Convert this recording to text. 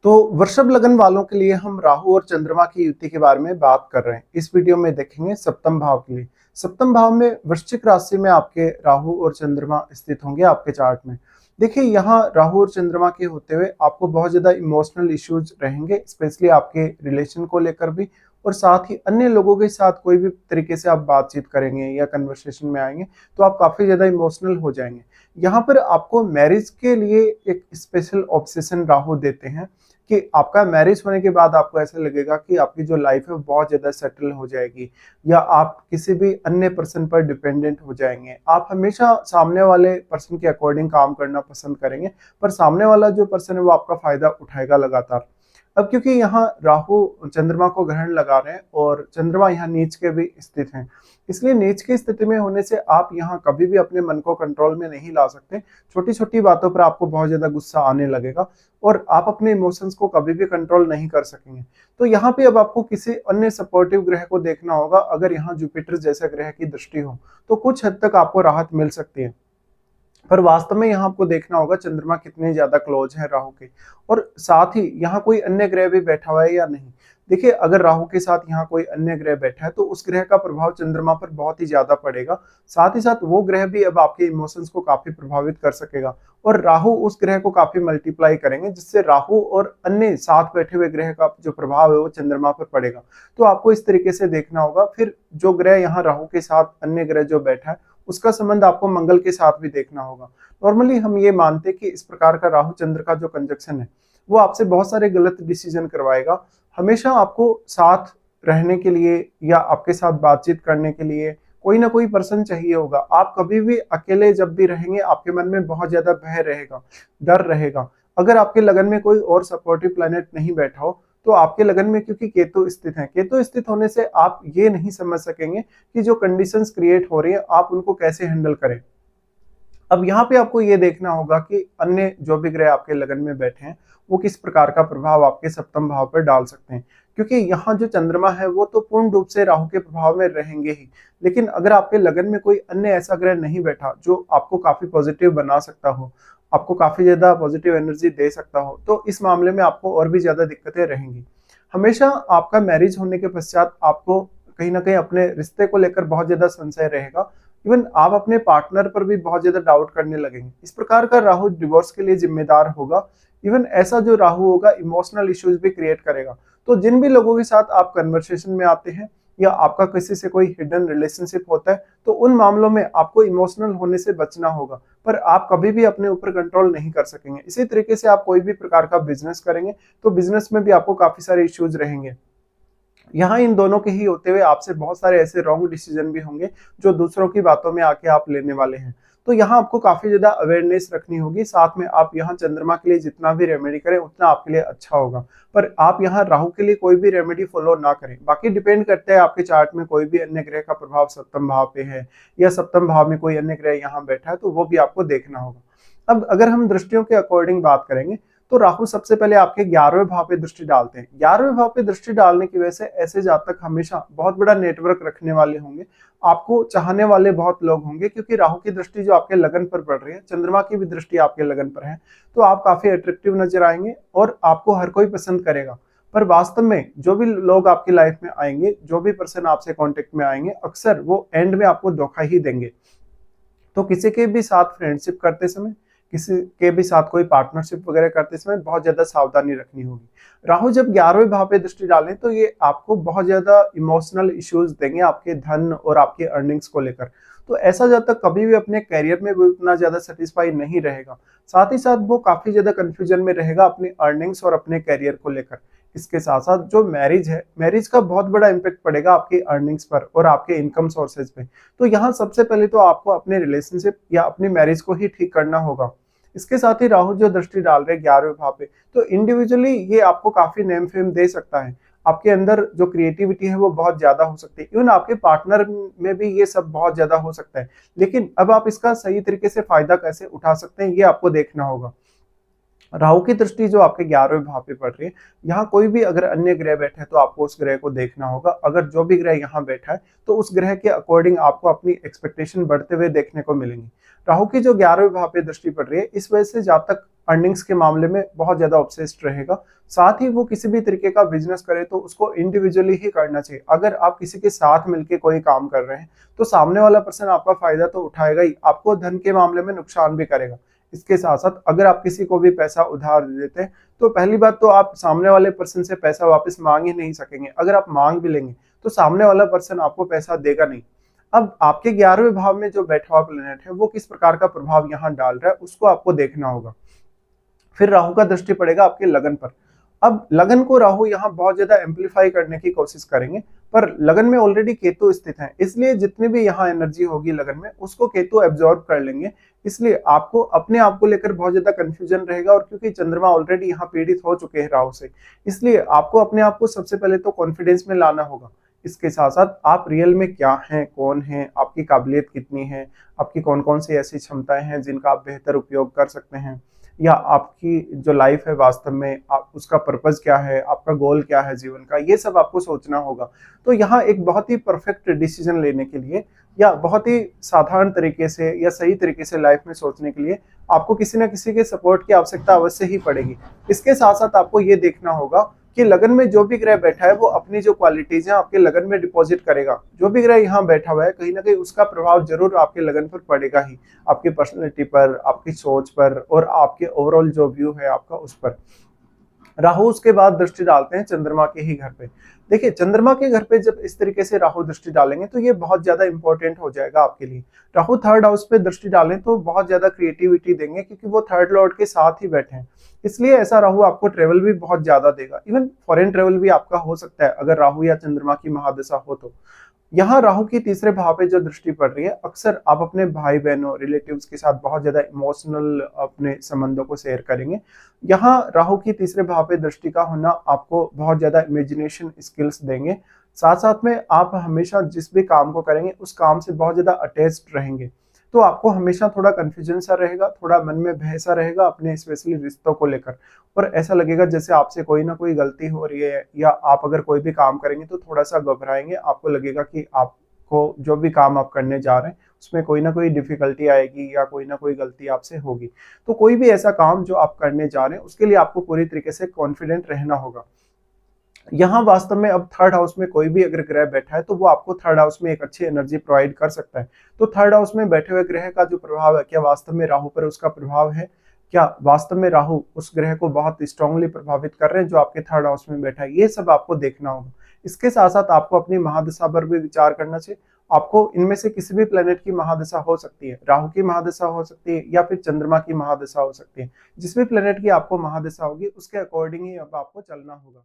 तो वृषभ लगन वालों के लिए हम राहु और चंद्रमा की युति के बारे में बात कर रहे हैं। इस वीडियो में देखेंगे सप्तम भाव के लिए। सप्तम भाव में वृश्चिक राशि में आपके राहु और चंद्रमा स्थित होंगे आपके चार्ट में। देखिए यहाँ राहु और चंद्रमा के होते हुए आपको बहुत ज्यादा इमोशनल इश्यूज रहेंगे, स्पेशली आपके रिलेशन को लेकर भी, और साथ ही अन्य लोगों के साथ कोई भी तरीके से आप बातचीत करेंगे या कन्वर्सेशन में आएंगे तो आप काफी ज्यादा इमोशनल हो जाएंगे। यहाँ पर आपको मैरिज के लिए एक स्पेशल ऑब्सेशन राहु देते हैं कि आपका मैरिज होने के बाद आपको ऐसा लगेगा कि आपकी जो लाइफ है वो बहुत ज़्यादा सेटल हो जाएगी, या आप किसी भी अन्य पर्सन पर डिपेंडेंट हो जाएंगे। आप हमेशा सामने वाले पर्सन के अकॉर्डिंग काम करना पसंद करेंगे, पर सामने वाला जो पर्सन है वो आपका फायदा उठाएगा लगातार। अब क्योंकि यहाँ राहु चंद्रमा को ग्रहण लगा रहे हैं और चंद्रमा यहाँ नीच के भी स्थित हैं, इसलिए नीच की स्थिति में होने से आप यहाँ कभी भी अपने मन को कंट्रोल में नहीं ला सकते। छोटी छोटी बातों पर आपको बहुत ज्यादा गुस्सा आने लगेगा और आप अपने इमोशंस को कभी भी कंट्रोल नहीं कर सकेंगे। तो यहाँ पे अब आपको किसी अन्य सपोर्टिव ग्रह को देखना होगा। अगर यहाँ जुपिटर जैसे ग्रह की दृष्टि हो तो कुछ हद तक आपको राहत मिल सकती है, पर वास्तव में यहाँ आपको देखना होगा चंद्रमा कितने ज्यादा क्लोज है राहु के, और साथ ही यहाँ कोई अन्य ग्रह भी बैठा हुआ है या नहीं। देखिए अगर राहु के साथ यहाँ कोई अन्य ग्रह बैठा है तो उस ग्रह का प्रभाव चंद्रमा पर बहुत ही ज्यादा पड़ेगा। साथ ही साथ वो ग्रह भी अब आपके इमोशंस को काफी प्रभावित कर सकेगा, और राहु उस ग्रह को काफी मल्टीप्लाई करेंगे, जिससे राहु और अन्य साथ बैठे हुए ग्रह का जो प्रभाव है वो चंद्रमा पर पड़ेगा। तो आपको इस तरीके से देखना होगा। फिर जो ग्रह यहाँ राहु के साथ अन्य ग्रह जो बैठा है उसका संबंध आपको मंगल के साथ भी देखना होगा। नॉर्मली हम ये मानते हैं कि इस प्रकार का राहु चंद्र का जो कंजक्शन है वो आपसे बहुत सारे गलत डिसीजन करवाएगा। हमेशा आपको साथ रहने के लिए या आपके साथ बातचीत करने के लिए कोई ना कोई पर्सन चाहिए होगा। आप कभी भी अकेले जब भी रहेंगे आपके मन में बहुत ज्यादा भय रहेगा, डर रहेगा। अगर आपके लगन में कोई और सपोर्टिव प्लैनेट नहीं बैठा हो तो आपके लगन में क्योंकि केतु स्थित है, केतु स्थित होने से आप ये नहीं समझ सकेंगे कि जो कंडीशंस क्रिएट हो रही है आप उनको कैसे हैंडल करें। अब यहाँ पे आपको ये देखना होगा कि अन्य जो भी ग्रह आपके लगन में बैठे हैं वो किस प्रकार का प्रभाव आपके सप्तम भाव पर डाल सकते हैं, क्योंकि यहाँ जो चंद्रमा है वो तो पूर्ण रूप से राहु के प्रभाव में रहेंगे ही। लेकिन अगर आपके लगन में कोई अन्य ऐसा ग्रह नहीं बैठा जो आपको काफी पॉजिटिव बना सकता हो, आपको काफी ज्यादा पॉजिटिव एनर्जी दे सकता हो, तो इस मामले में आपको और भी ज्यादा दिक्कतें रहेंगी। हमेशा आपका मैरिज होने के पश्चात आपको कहीं ना कहीं अपने रिश्ते को लेकर बहुत ज्यादा संशय रहेगा। इवन आप अपने पार्टनर पर भी बहुत ज्यादा डाउट करने लगेंगे। इस प्रकार का राहु डिवोर्स के लिए जिम्मेदार होगा। इवन ऐसा जो राहु होगा इमोशनल इश्यूज भी क्रिएट करेगा। तो जिन भी लोगों के साथ आप कन्वर्सेशन में आते हैं या आपका किसी से कोई हिडन रिलेशनशिप होता है तो उन मामलों में आपको इमोशनल होने से बचना होगा, पर आप कभी भी अपने ऊपर कंट्रोल नहीं कर सकेंगे। इसी तरीके से आप कोई भी प्रकार का बिजनेस करेंगे तो बिजनेस में भी आपको काफी सारे इश्यूज रहेंगे। यहाँ इन दोनों के ही होते हुए आपसे बहुत सारे ऐसे रॉन्ग डिसीजन भी होंगे जो दूसरों की बातों में आके आप लेने वाले हैं। तो यहाँ आपको काफी ज्यादा अवेयरनेस रखनी होगी। साथ में आप यहाँ चंद्रमा के लिए जितना भी रेमेडी करें उतना आपके लिए अच्छा होगा, पर आप यहाँ राहु के लिए कोई भी रेमेडी फॉलो ना करें। बाकी डिपेंड करता है आपके चार्ट में कोई भी अन्य ग्रह का प्रभाव सप्तम भाव पे है या सप्तम भाव में कोई अन्य ग्रह यहाँ बैठा है तो वो भी आपको देखना होगा। अब अगर हम दृष्टियों के अकॉर्डिंग बात करेंगे तो राहु सबसे पहले आपके 11वें भाव पे दृष्टि डालते हैं। 11वें भाव पे दृष्टि डालने की वजह से ऐसे जातक हमेशा बहुत बड़ा नेटवर्क रखने वाले होंगे, आपको चाहने वाले बहुत लोग होंगे, क्योंकि राहु की दृष्टि जो आपके लगन पर पड़ रही है, चंद्रमा की भी दृष्टि आपके लगन पर है, तो आप काफी अट्रैक्टिव नजर आएंगे और आपको हर कोई पसंद करेगा। पर वास्तव में जो भी लोग आपकी लाइफ में आएंगे, जो भी पर्सन आपसे कॉन्टेक्ट में आएंगे, अक्सर वो एंड में आपको धोखा ही देंगे। तो किसी के भी साथ फ्रेंडशिप करते समय, किसी के भी साथ कोई पार्टनरशिप वगैरह करते समय बहुत ज्यादा सावधानी रखनी होगी। राहु जब 11वें भाव पे दृष्टि डालें तो ये आपको बहुत ज्यादा इमोशनल इश्यूज देंगे आपके धन और आपके अर्निंग्स को लेकर। तो ऐसा जब तक कभी भी अपने करियर में भी उतना ज्यादा सेटिस्फाई नहीं रहेगा, साथ ही साथ वो काफी ज्यादा कंफ्यूजन में रहेगा अपनी अर्निंग्स और अपने करियर को लेकर। इसके साथ साथ जो मैरिज है, मैरिज का बहुत बड़ा इम्पैक्ट पड़ेगा आपकी अर्निंग्स पर और आपके इनकम सोर्सेज पे। तो यहाँ सबसे पहले तो आपको अपने रिलेशनशिप या अपनी मैरिज को ही ठीक करना होगा। इसके साथ ही राहु जो दृष्टि डाल रहे हैं 11वें भाव पे, तो इंडिविजुअली ये आपको काफी नेम फेम दे सकता है। आपके अंदर जो क्रिएटिविटी है वो बहुत ज्यादा हो सकती है। इवन आपके पार्टनर में भी ये सब बहुत ज्यादा हो सकता है। लेकिन अब आप इसका सही तरीके से फायदा कैसे उठा सकते हैं ये आपको देखना होगा। राहु की दृष्टि जो आपके 11वें भाव पे पड़ रही है, यहाँ कोई भी अगर अन्य ग्रह बैठा है तो आपको उस ग्रह को देखना होगा। अगर जो भी ग्रह यहाँ बैठा है तो उस ग्रह के अकॉर्डिंग आपको अपनी एक्सपेक्टेशन बढ़ते हुए देखने को मिलेंगी। राहु की जो 11वें भाव पे दृष्टि पड़ रही है, इस वजह से जातक अर्निंग्स के मामले में बहुत ज़्यादा ऑब्सेस्ड रहेगा। साथ ही वो किसी भी तरीके का बिजनेस करे तो उसको इंडिविजुअली ही करना चाहिए। अगर आप किसी के साथ मिलके कोई काम कर रहे हैं तो सामने वाला पर्सन आपका फायदा तो उठाएगा ही, आपको धन के मामले में नुकसान भी करेगा। इसके साथ साथ अगर आप किसी को भी पैसा उधार दे देते हैं तो पहली बात तो आप सामने वाले पर्सन से पैसा वापस मांग ही नहीं सकेंगे। अगर आप मांग भी लेंगे तो सामने वाला पर्सन आपको पैसा देगा नहीं। अब आपके 11वें भाव में जो बैठा हुआ प्लेनेट है वो किस प्रकार का प्रभाव यहाँ डाल रहा है उसको आपको देखना होगा। फिर राहु का दृष्टि पड़ेगा आपके लगन पर। अब लगन को राहु यहाँ बहुत ज्यादा एम्पलीफाई करने की कोशिश करेंगे, पर लगन में ऑलरेडी केतु स्थित है, इसलिए जितनी भी यहाँ एनर्जी होगी लगन में उसको केतु एब्जॉर्ब कर लेंगे। इसलिए आपको अपने आप को लेकर बहुत ज्यादा कंफ्यूजन रहेगा, और क्योंकि चंद्रमा ऑलरेडी यहाँ पीड़ित हो चुके हैं राहु से, इसलिए आपको अपने आप को सबसे पहले तो कॉन्फिडेंस में लाना होगा। इसके साथ साथ आप रियल में क्या हैं, कौन हैं, आपकी काबिलियत कितनी है, आपकी कौन कौन सी ऐसी क्षमताएं हैं जिनका आप बेहतर उपयोग कर सकते हैं, या आपकी जो लाइफ है वास्तव में आप उसका पर्पस क्या है, आपका गोल क्या है जीवन का, ये सब आपको सोचना होगा। तो यहाँ एक बहुत ही परफेक्ट डिसीजन लेने के लिए या बहुत ही साधारण तरीके से या सही तरीके से लाइफ में सोचने के लिए आपको किसी न किसी के सपोर्ट की आवश्यकता अवश्य ही पड़ेगी। इसके साथ साथ आपको ये देखना होगा कि लगन में जो भी ग्रह बैठा है वो अपनी जो क्वालिटीज है आपके लगन में डिपॉजिट करेगा। जो भी ग्रह यहाँ बैठा हुआ है कहीं ना कहीं उसका प्रभाव जरूर आपके लगन पर पड़ेगा ही, आपकी पर्सनैलिटी पर, आपकी सोच पर और आपके ओवरऑल जो व्यू है आपका उस पर। राहु उसके बाद दृष्टि डालते हैं चंद्रमा के ही घर पे। देखिए चंद्रमा के घर पे जब इस तरीके से राहु दृष्टि डालेंगे तो ये बहुत ज्यादा इंपॉर्टेंट हो जाएगा आपके लिए। राहु थर्ड हाउस पे दृष्टि डालें तो बहुत ज्यादा क्रिएटिविटी देंगे, क्योंकि वो थर्ड लॉर्ड के साथ ही बैठे हैं। इसलिए ऐसा राहु आपको ट्रेवल भी बहुत ज्यादा देगा, इवन फॉरेन ट्रेवल भी आपका हो सकता है अगर राहु या चंद्रमा की महादशा हो तो। यहाँ राहु की तीसरे भाव पे जो दृष्टि पड़ रही है, अक्सर आप अपने भाई बहनों रिलेटिव्स के साथ बहुत ज्यादा इमोशनल अपने संबंधों को शेयर करेंगे। यहाँ राहु की तीसरे भाव पे दृष्टि का होना आपको बहुत ज्यादा इमेजिनेशन स्किल्स देंगे। साथ साथ में आप हमेशा जिस भी काम को करेंगे उस काम से बहुत ज्यादा अटैच्ड रहेंगे, तो आपको हमेशा थोड़ा कंफ्यूजन सा रहेगा, थोड़ा मन में भय सा रहेगा अपने स्पेशली रिश्तों को लेकर, और ऐसा लगेगा जैसे आपसे कोई ना कोई गलती हो रही है, या आप अगर कोई भी काम करेंगे तो थोड़ा सा घबराएंगे। आपको लगेगा कि आपको जो भी काम आप करने जा रहे हैं उसमें कोई ना कोई डिफिकल्टी आएगी या कोई ना कोई गलती आपसे होगी। तो कोई भी ऐसा काम जो आप करने जा रहे हैं उसके लिए आपको पूरी तरीके से कॉन्फिडेंट रहना होगा। यहाँ वास्तव में अब थर्ड हाउस में कोई भी अगर ग्रह बैठा है तो वो आपको थर्ड हाउस में एक अच्छी एनर्जी प्रोवाइड कर सकता है। तो थर्ड हाउस में बैठे हुए ग्रह का जो प्रभाव है, क्या वास्तव में राहु पर उसका प्रभाव है, क्या वास्तव में राहु उस ग्रह को बहुत स्ट्रांगली प्रभावित कर रहे हैं जो आपके थर्ड हाउस में बैठा है, ये सब आपको देखना होगा। इसके साथ साथ आपको अपनी महादशा पर भी विचार करना चाहिए। आपको इनमें से किसी भी प्लेनेट की महादशा हो सकती है, राहु की महादशा हो सकती है या फिर चंद्रमा की महादशा हो सकती है। जिस भी प्लेनेट की आपको महादशा होगी उसके अकॉर्डिंग ही अब आपको चलना होगा।